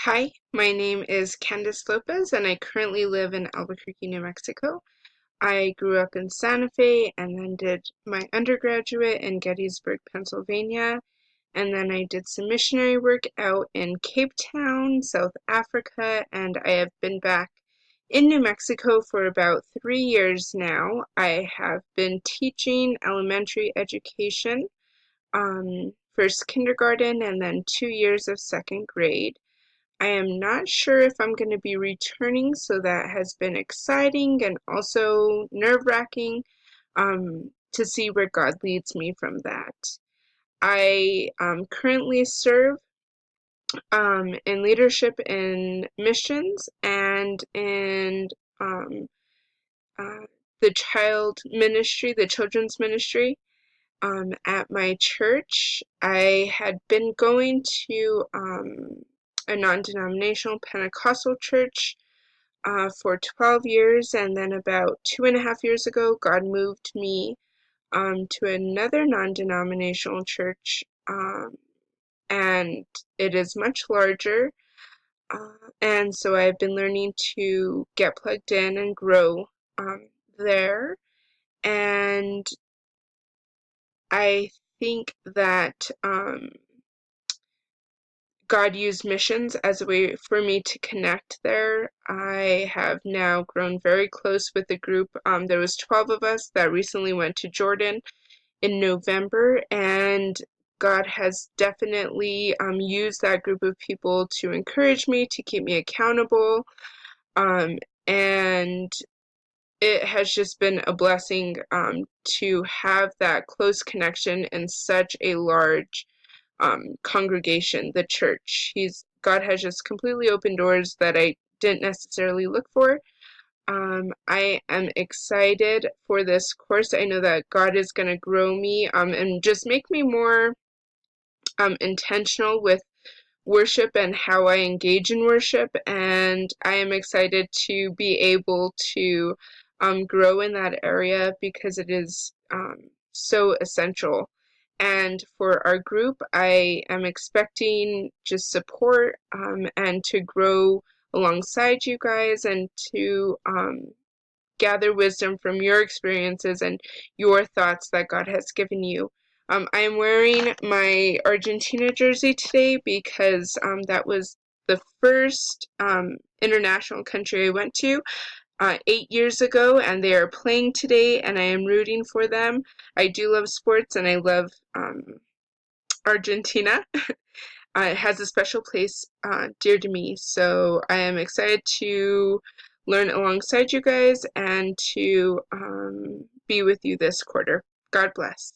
Hi, my name is Candice Lopez, and I currently live in Albuquerque, New Mexico. I grew up in Santa Fe and then did my undergraduate in Gettysburg, Pennsylvania, and then I did some missionary work out in Cape Town, South Africa, and I have been back in New Mexico for about 3 years now. I have been teaching elementary education, first kindergarten and then 2 years of second grade. I am not sure if I'm going to be returning, so that has been exciting and also nerve-wracking to see where God leads me from that. I currently serve in leadership in missions and in um, uh, the child ministry, the children's ministry at my church. I had been going to a non-denominational Pentecostal church for 12 years, and then about 2.5 years ago, God moved me to another non-denominational church, and it is much larger. And so I've been learning to get plugged in and grow there. And I think that God used missions as a way for me to connect there. I have now grown very close with a group. There was 12 of us that recently went to Jordan in November, and God has definitely used that group of people to encourage me, to keep me accountable, and it has just been a blessing to have that close connection in such a large congregation, the church. God has just completely opened doors that I didn't necessarily look for. I am excited for this course. I know that God is going to grow me and just make me more intentional with worship and how I engage in worship, and I am excited to be able to grow in that area because it is so essential. And for our group, I am expecting just support and to grow alongside you guys and to gather wisdom from your experiences and your thoughts that God has given you. I am wearing my Argentina jersey today because that was the first international country I went to 8 years ago, and they are playing today, and I am rooting for them. I do love sports, and I love Argentina. It has a special place dear to me, so I am excited to learn alongside you guys and to be with you this quarter. God bless.